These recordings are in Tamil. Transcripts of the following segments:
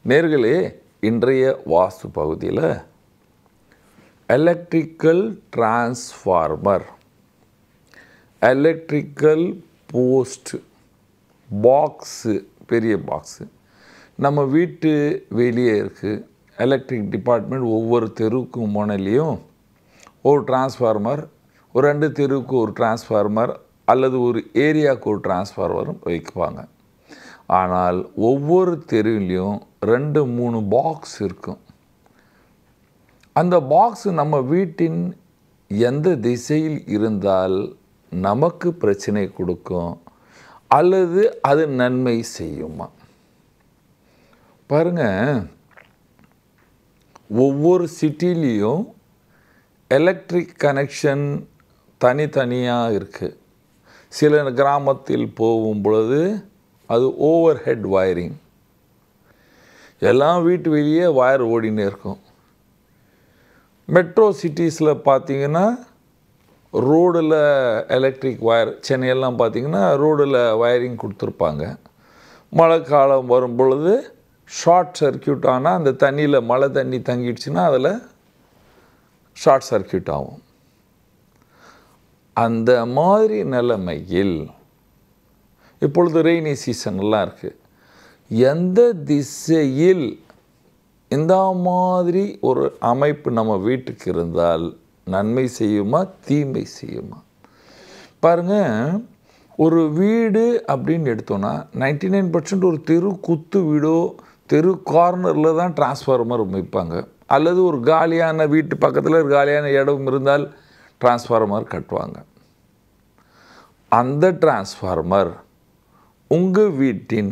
நேர்களே, இன்றைய வாஸ்து பகுதியில் electrical transformer, electrical post, box, பெரிய பாக்ஸு நம்ம வீட்டு வெளியே இருக்குது. எலக்ட்ரிக் டிபார்ட்மெண்ட் ஒவ்வொரு தெருவுக்கும் முனையிலையும் ஒரு டிரான்ஸ்ஃபார்மர், ஒரு 2 தெருவுக்கு ஒரு டிரான்ஸ்ஃபார்மர் அல்லது ஒரு ஏரியாவுக்கு ஒரு டிரான்ஸ்ஃபார்மரும் வைக்குவாங்க. ஆனால் ஒவ்வொரு தெருவிலையும் 2-3 பாக்ஸ் இருக்கும். அந்த பாக்ஸ் நம்ம வீட்டின் எந்த திசையில் இருந்தால் நமக்கு பிரச்சனை கொடுக்கும் அல்லது அது நன்மை செய்யுமா? பாருங்க, ஒவ்வொரு சிட்டிலையும் எலக்ட்ரிக் கனெக்ஷன் தனித்தனியாக இருக்குது. சில கிராமத்தில் போகும் பொழுது அது ஓவர் ஹெட் வயரிங், எல்லாம் வீட்டு வெளியே வயர் ஓடினே இருக்கும். மெட்ரோ சிட்டிஸில் பார்த்திங்கன்னா ரோடில் எலக்ட்ரிக் வயர், சென்னையெல்லாம் பார்த்திங்கன்னா ரோடில் வயரிங் கொடுத்துருப்பாங்க. மழை காலம் வரும் பொழுது ஷார்ட் சர்க்கியூட் ஆனால் அந்த தண்ணியில் மழை தண்ணி தங்கிடுச்சுன்னா அதில் ஷார்ட் சர்க்கியூட் ஆகும். அந்த மாதிரி நிலைமையில் இப்பொழுது ரெய்னி சீசன்லாம் இருக்குது. எந்த திசையில் இந்த மாதிரி ஒரு அமைப்பு நம்ம வீட்டுக்கு இருந்தால் நன்மை செய்யுமா தீமை செய்யுமா? பாருங்கள், ஒரு வீடு அப்படின்னு எடுத்தோன்னா 99% ஒரு தெரு குத்து வீடோ தெரு கார்னரில் தான் டிரான்ஸ்ஃபார்மர் வைப்பாங்க. அல்லது ஒரு காலியான வீட்டு பக்கத்தில் ஒரு காலியான இடம் இருந்தால் டிரான்ஸ்ஃபார்மர் கட்டுவாங்க. அந்த டிரான்ஸ்ஃபார்மர் உங்கள் வீட்டின்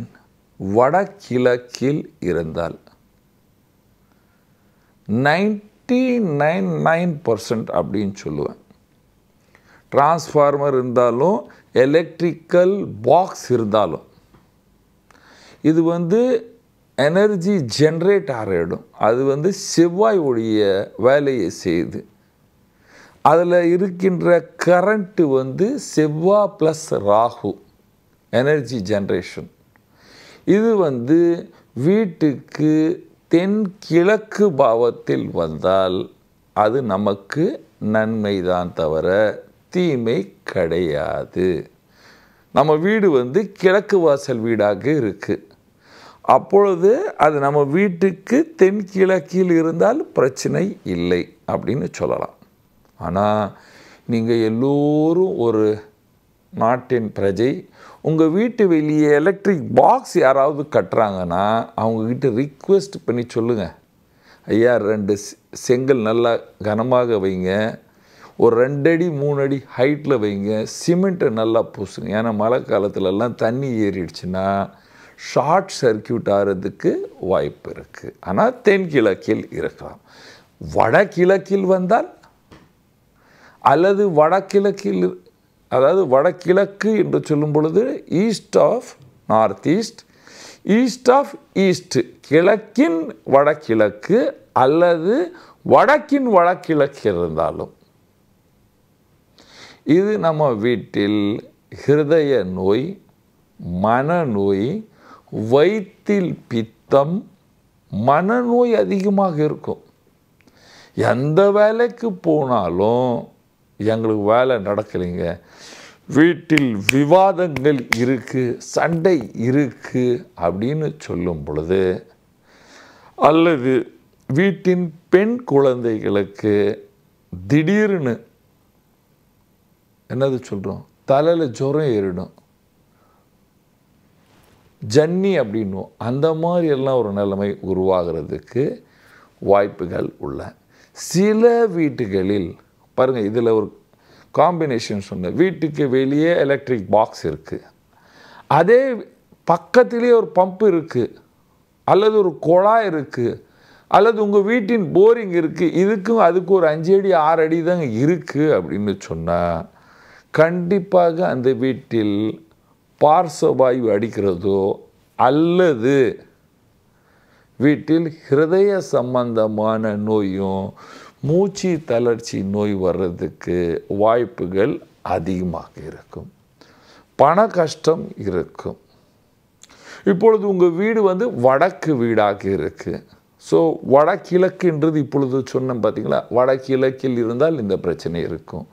வடகிழக்கில் இருந்தால் 99% அப்படின்னு சொல்லுவேன். டிரான்ஸ்ஃபார்மர் இருந்தாலும் எலக்ட்ரிக்கல் பாக்ஸ் இருந்தாலும் இது எனர்ஜி ஜென்ரேட் ஆகிடும். அது செவ்வாய் உடைய வேலையை செய்யுது. அதில் இருக்கின்ற கரண்ட்டு செவ்வாய் ப்ளஸ் ராகு எனர்ஜி ஜென்ரேஷன். இது வீட்டுக்கு தென்கிழக்கு பாவத்தில் வந்தால் அது நமக்கு நன்மைதான் தவிர தீமை கிடையாது. நம்ம வீடு கிழக்கு வாசல் வீடாக இருக்குது. அப்பொழுது அது நம்ம வீட்டுக்கு தென்கிழக்கில் இருந்தால் பிரச்சனை இல்லை அப்படின்னு சொல்லலாம். ஆனால் நீங்கள் எல்லோரும் ஒரு நாட்டின் பிரஜை, உங்கள் வீட்டு வெளியே எலக்ட்ரிக் பாக்ஸ் யாராவது கட்டுறாங்கன்னா அவங்கக்கிட்ட ரிக்வெஸ்ட் பண்ணி சொல்லுங்கள், ஐயா 2 செங்கல் நல்லா கனமாக வைங்க, ஒரு 2 அடி 3 அடி ஹைட்டில் வைங்க, சிமெண்ட்டை நல்லா பூசுங்க. ஏன்னா மழை காலத்துலலாம் தண்ணி ஏறிடுச்சுன்னா ஷார்ட் சர்க்கியூட் ஆகிறதுக்கு வாய்ப்பு இருக்குது. ஆனால் தென்கிழக்கில் இருக்கலாம். வடகிழக்கில் வந்தால் அல்லது வடகிழக்கில், அதாவது வடகிழக்கு என்று சொல்லும் பொழுது east of north east, east of east, கிழக்கின் வடகிழக்கு அல்லது வடக்கின் வடகிழக்கு இருந்தாலும் இது நம்ம வீட்டில் ஹிருதய நோய், மனநோய், வயிற்றில் பித்தம், மனநோய் அதிகமாக இருக்கும். எந்த வேலைக்கு போனாலும் எங்களுக்கு வேலை நடக்கலைங்க, வீட்டில் விவாதங்கள் இருக்குது, சண்டை இருக்குது அப்படின்னு சொல்லும் பொழுது, அல்லது வீட்டின் பெண் குழந்தைகளுக்கு திடீர்னு என்னது சொல்கிறோம், தலையில் ஜுரம் ஏறிடும், ஜன்னி அப்படின்னும், அந்த மாதிரி எல்லாம் ஒரு நிலைமை உருவாகிறதுக்கு வாய்ப்புகள் உள்ள. சில வீட்டுகளில் பாருங்கள், இதில் ஒரு காம்பினேஷன் சொன்னேன். வீட்டுக்கு வெளியே எலக்ட்ரிக் பாக்ஸ் இருக்குது, அதே பக்கத்திலே ஒரு பம்பு இருக்குது அல்லது ஒரு குழாய் இருக்குது அல்லது உங்கள் வீட்டின் போரிங் இருக்குது. இதுக்கும் அதுக்கு ஒரு 5 அடி 6 அடி தான் இருக்குது அப்படின்னு சொன்னால் கண்டிப்பாக அந்த வீட்டில் பார்சவாயு அடிக்கிறதோ அல்லது வீட்டில் ஹிருதய சம்பந்தமான நோயும் மூச்சு தளர்ச்சி நோய் வர்றதுக்கு வாய்ப்புகள் அதிகமாக இருக்கும். பண கஷ்டம் இருக்கும். இப்பொழுது உங்கள் வீடு வந்து வடக்கு வீடாக இருக்குது. ஸோ வடகிழக்குன்றது இப்பொழுது சொன்னேன் பார்த்தீங்களா, வடகிழக்கில் இருந்தால் இந்த பிரச்சனை இருக்கும்.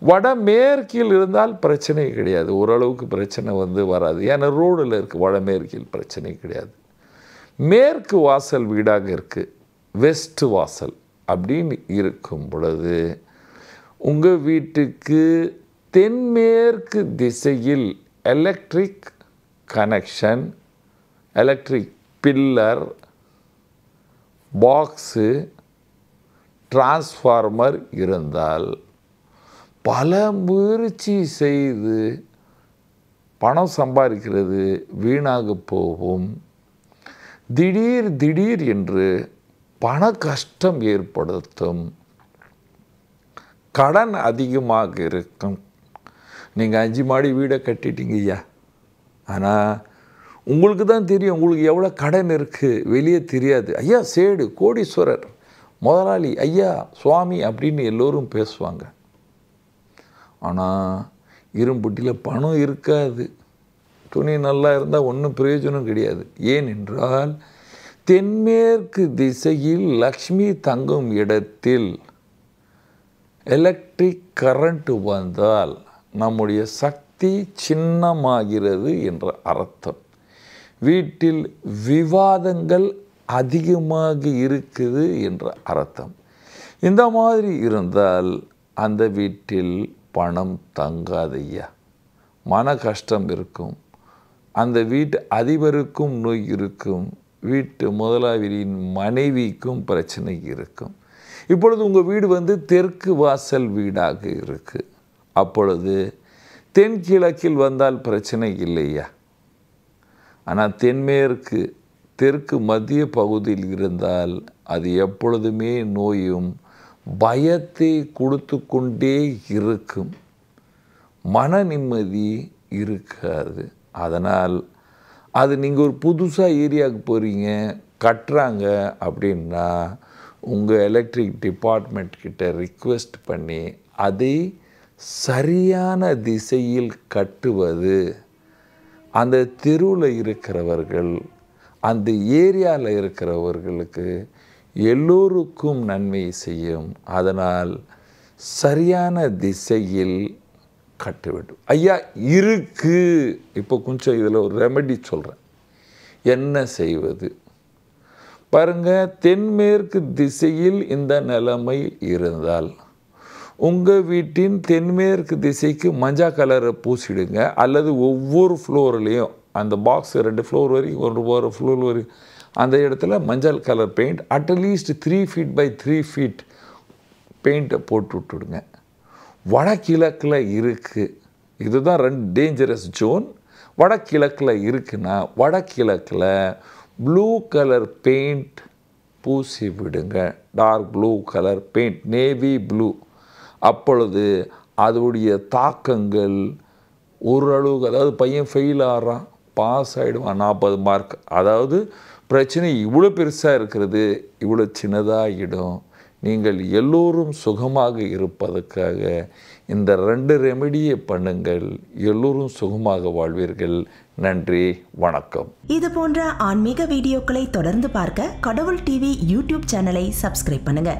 வடமேற்கில் இருந்தால் பிரச்சனை கிடையாது, ஓரளவுக்கு பிரச்சனை வந்து வராது. ஏன்னா ரோடில் இருக்குது, வடமேற்கில் பிரச்சனை கிடையாது. மேற்கு வாசல் வீடாக இருக்குது, வெஸ்ட் வாசல் அப்படின்னு இருக்கும் பொழுது உங்கள் வீட்டுக்கு தென்மேற்கு திசையில் electric connection, electric pillar, box, transformer இருந்தால் பல முயற்சி செய்து பணம் சம்பாதிக்கிறது வீணாக போகும். திடீர் என்று பண கஷ்டம் ஏற்படுத்தும், கடன் அதிகமாக இருக்கும். நீங்கள் 5 மாடி வீடை கட்டிட்டீங்க ஐயா, ஆனால் உங்களுக்கு தான் தெரியும் உங்களுக்கு எவ்வளோ கடன் இருக்குது, வெளியே தெரியாது. ஐயா சேடு கோடீஸ்வரர் முதலாளி, ஐயா சுவாமி அப்படின்னு எல்லோரும் பேசுவாங்க. ஆனால் இரும்புட்டியில் பணம் இருக்காது, துணி நல்லா இருந்தால் ஒன்றும் பிரயோஜனம் கிடையாது. ஏனென்றால் தென்மேற்கு திசையில் லக்ஷ்மி தங்கும் இடத்தில் எலக்ட்ரிக் கரண்ட் வந்தால் நம்முடைய சக்தி சின்னமாகிறது என்ற அர்த்தம். வீட்டில் விவாதங்கள் அதிகமாக இருக்குது என்ற அர்த்தம். இந்த மாதிரி இருந்தால் அந்த வீட்டில் பணம் தங்காதையா, மன கஷ்டம் இருக்கும், அந்த வீட்டு அதிபருக்கும் நோய் இருக்கும், வீட்டு முதலாளியின் மனைவிக்கும் பிரச்சனை இருக்கும். இப்பொழுது உங்கள் வீடு வந்து தெற்கு வாசல் வீடாக இருக்குது. அப்பொழுது தென்கிழக்கில் வந்தால் பிரச்சனை இல்லையா, ஆனால் தென்மேற்கு தெற்கு மத்திய பகுதியில் இருந்தால் அது எப்பொழுதுமே நோயும் பயத்தை கொடுத்து கொண்டே இருக்கும், மன நிம்மதி இருக்காது. அதனால் அது நீங்கள் ஒரு புதுசாக ஏரியாவுக்கு போகிறீங்க, கட்டுறாங்க அப்படின்னா உங்கள் எலக்ட்ரிக் டிபார்ட்மெண்ட் கிட்ட ரிக்வெஸ்ட் பண்ணி அதை சரியான திசையில் கட்டுவது அந்த தெருவில் இருக்கிறவர்கள், அந்த ஏரியாவில் இருக்கிறவர்களுக்கு எல்லோருக்கும் நன்மை செய்யும். அதனால் சரியான திசையில் கட்ட வேண்டும். ஐயா இருக்கு, இப்போ கொஞ்சம் இதில் ஒரு ரெமெடி சொல்கிறேன், என்ன செய்வது பாருங்கள். தென்மேற்கு திசையில் இந்த நிலைமை இருந்தால் உங்கள் வீட்டின் தென்மேற்கு திசைக்கு மஞ்சள் கலரை பூசிடுங்க, அல்லது ஒவ்வொரு ஃப்ளோர்லேயும் அந்த பாக்ஸ் 2 ஃப்ளோர் வரைக்கும் ஒரு ஃப்ளோர் வரைக்கும் அந்த இடத்துல மஞ்சள் colour paint at least 3 feet by 3 feet பெயிண்ட்டை போட்டு விட்டுடுங்க. வடகிழக்கில் இருக்குது, இதுதான் 2 டேஞ்சரஸ் ஜோன். வடகிழக்கில் இருக்குன்னா வடகிழக்கில் ப்ளூ கலர் பெயிண்ட் பூசி விடுங்க, dark blue colour paint, navy blue. அப்பொழுது அதோடைய தாக்கங்கள் ஓரளவுக்கு, அதாவது பையன் ஃபெயில் ஆகிறான், பாஸ் ஆகிடுவான் 40 மார்க், அதாவது பிரச்சனை இவ்வளோ பெருசாக இருக்கிறது இவ்வளோ சின்னதாகிடும். நீங்கள் எல்லோரும் சுகமாக இருப்பதற்காக இந்த 2 ரெமெடியை பண்ணுங்கள், எல்லோரும் சுகமாக வாழ்வீர்கள். நன்றி, வணக்கம். இது போன்ற ஆன்மீக வீடியோக்களை தொடர்ந்து பார்க்க கடவுள் டிவி யூடியூப் சேனலை சப்ஸ்கிரைப் பண்ணுங்க.